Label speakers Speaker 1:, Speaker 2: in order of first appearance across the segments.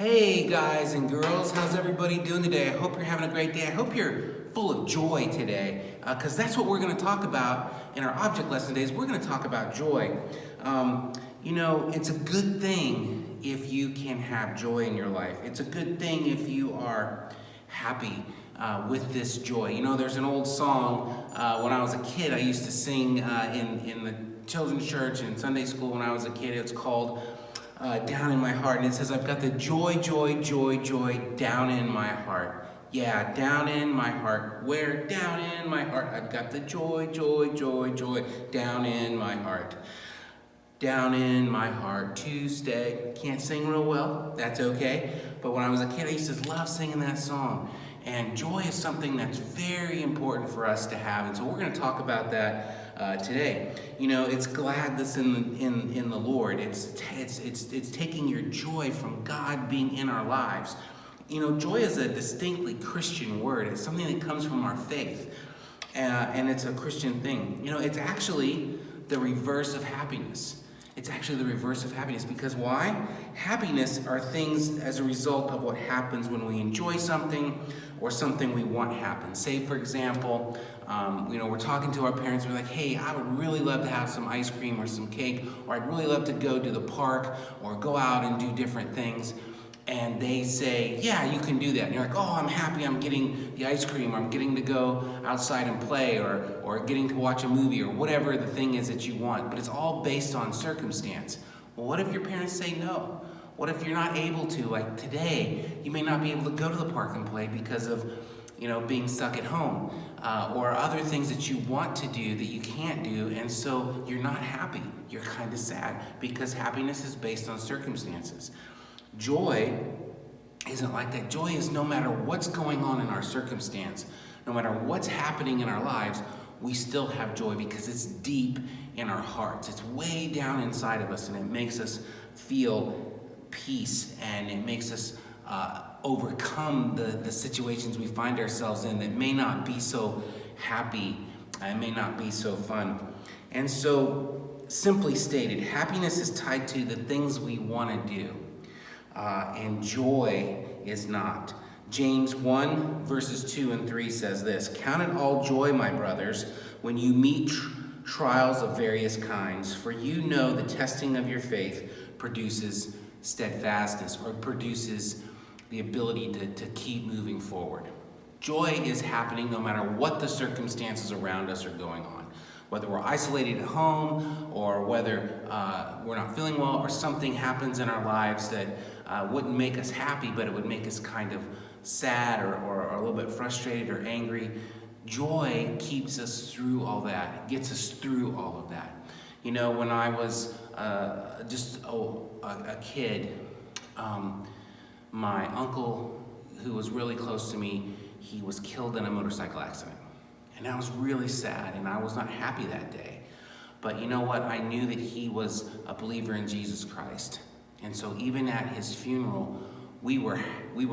Speaker 1: Hey guys and girls, how's everybody doing today? I hope you're having a great day. I hope you're full of joy today, because that's what we're going to talk about in our object lesson days. We're going to talk about joy. It's a good thing if you can have joy in your life. It's a good thing if you are happy with this joy. There's an old song when I was a kid I used to sing in the children's church and Sunday school when I was a kid. It's called Down in My Heart, and it says, I've got the joy, joy, joy, joy down in my heart. Yeah, down in my heart. Where? Down in my heart. I've got the joy, joy, joy, joy down in my heart. Down in my heart to stay. Can't sing real well, that's okay. But when I was a kid, I used to love singing that song. And joy is something that's very important for us to have. And so we're going to talk about that today. It's gladness in the Lord. It's taking your joy from God being in our lives. Joy is a distinctly Christian word. It's something that comes from our faith. And it's a Christian thing. It's actually the reverse of happiness. It's actually the reverse of happiness, because why? Happiness are things as a result of what happens when we enjoy something or something we want happen. Say, for example, we're talking to our parents, we're like, hey, I would really love to have some ice cream or some cake, or I'd really love to go to the park or go out and do different things. And they say, yeah, you can do that. And you're like, oh, I'm happy I'm getting the ice cream, or I'm getting to go outside and play, or getting to watch a movie, or whatever the thing is that you want. But it's all based on circumstance. Well, what if your parents say no? What if you're not able to? Like today, you may not be able to go to the park and play because of, being stuck at home, or other things that you want to do that you can't do, and so you're not happy. You're kind of sad, because happiness is based on circumstances. Joy isn't like that. Joy is no matter what's going on in our circumstance, no matter what's happening in our lives, we still have joy because it's deep in our hearts. It's way down inside of us, and it makes us feel peace, and it makes us overcome the situations we find ourselves in that may not be so happy and may not be so fun. And so, simply stated, happiness is tied to the things we want to do. And joy is not. James 1 verses 2 and 3 says this: Count it all joy, my brothers, when you meet trials of various kinds, for you know the testing of your faith produces steadfastness, or produces the ability to keep moving forward. Joy is happening no matter what the circumstances around us are going on. Whether we're isolated at home, or whether we're not feeling well, or something happens in our lives that wouldn't make us happy, but it would make us kind of sad, or a little bit frustrated or angry. Joy keeps us through all that. It gets us through all of that. When I was just a kid, my uncle, who was really close to me, he was killed in a motorcycle accident. And I was really sad, and I was not happy that day. But you know what? I knew that he was a believer in Jesus Christ. And so even at his funeral, we were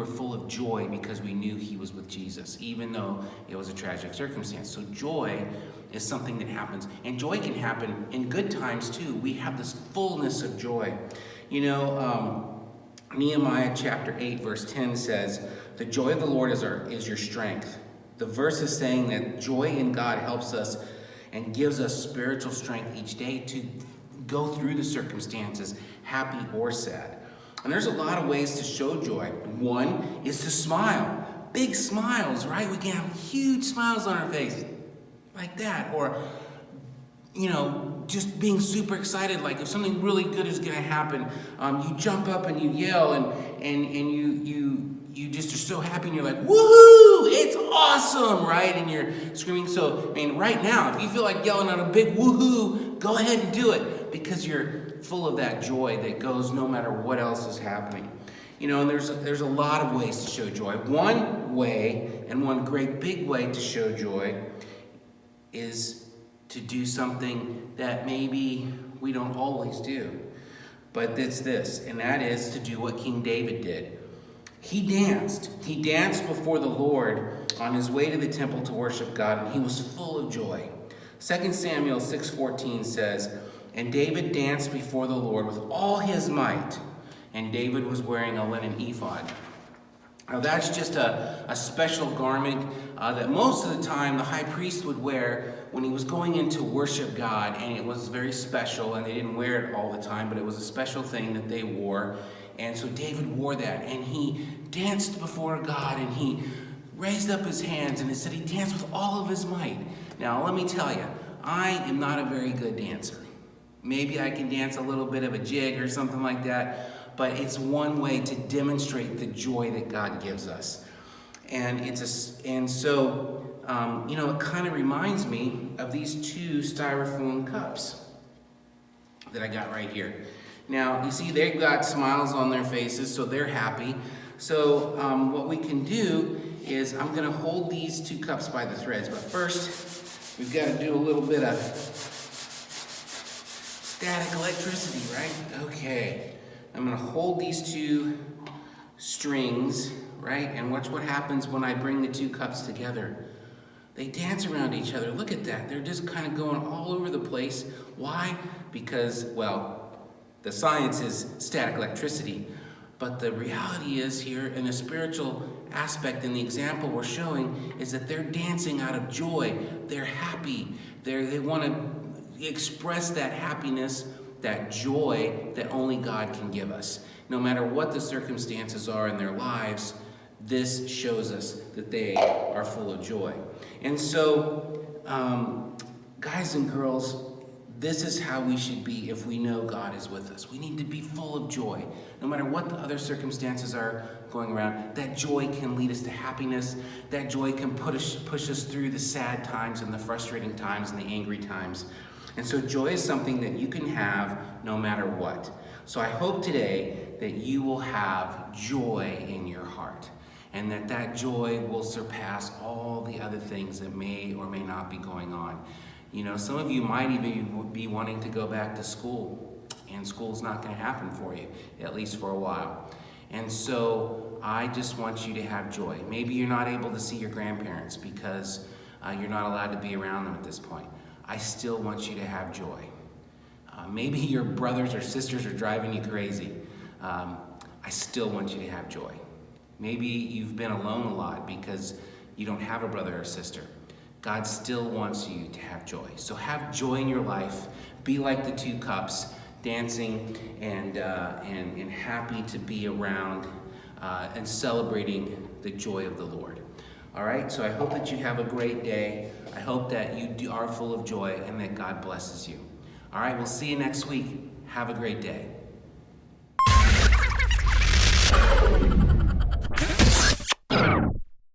Speaker 1: full of joy because we knew he was with Jesus, even though it was a tragic circumstance. So joy is something that happens. And joy can happen in good times too. We have this fullness of joy. Nehemiah chapter 8 verse 10 says, the joy of the Lord is your strength. The verse is saying that joy in God helps us and gives us spiritual strength each day to go through the circumstances, happy or sad. And there's a lot of ways to show joy. One is to smile. Big smiles, right? We can have huge smiles on our face, like that. Or, just being super excited, like if something really good is going to happen, you jump up and you yell, and you just are so happy, and you're like, woohoo, it's awesome, right? And you're screaming. So, right now, if you feel like yelling out a big woohoo, go ahead and do it, because you're full of that joy that goes no matter what else is happening. And there's a lot of ways to show joy. One way, and one great big way to show joy, is to do something that maybe we don't always do. But it's this, and that is to do what King David did. He danced. He danced before the Lord on his way to the temple to worship God, and he was full of joy. 2 Samuel 6:14 says, and David danced before the Lord with all his might, and David was wearing a linen ephod. Now that's just a special garment that most of the time the high priest would wear when he was going in to worship God, and it was very special, and they didn't wear it all the time, but it was a special thing that they wore. And so David wore that, and he danced before God, and he raised up his hands, and it said he danced with all of his might. Now let me tell you, I am not a very good dancer. Maybe I can dance a little bit of a jig or something like that, but it's one way to demonstrate the joy that God gives us. And so it kind of reminds me of these two styrofoam cups that I got right here. Now, you see, they've got smiles on their faces, so they're happy. So what we can do is I'm going to hold these two cups by the threads, but first we've got to do a little bit of static electricity, right? Okay. I'm going to hold these two strings, right? And watch what happens when I bring the two cups together. They dance around each other. Look at that. They're just kind of going all over the place. Why? Because, well, the science is static electricity. But the reality is here, in a spiritual aspect, in the example we're showing, is that they're dancing out of joy. They're happy. They want to express that happiness, that joy that only God can give us. No matter what the circumstances are in their lives, this shows us that they are full of joy. And so, guys and girls, this is how we should be if we know God is with us. We need to be full of joy. No matter what the other circumstances are going around, that joy can lead us to happiness. That joy can push us through the sad times and the frustrating times and the angry times. And so joy is something that you can have no matter what. So I hope today that you will have joy in your heart, and that joy will surpass all the other things that may or may not be going on. You know, some of you might even be wanting to go back to school, and school's not going to happen for you, at least for a while. And so I just want you to have joy. Maybe you're not able to see your grandparents because you're not allowed to be around them at this point. I still want you to have joy. Maybe your brothers or sisters are driving you crazy. I still want you to have joy. Maybe you've been alone a lot because you don't have a brother or sister. God still wants you to have joy. So have joy in your life. Be like the two cups, dancing and happy to be around and celebrating the joy of the Lord. All right, so I hope that you have a great day. I hope that you are full of joy and that God blesses you. All right, we'll see you next week. Have a great day.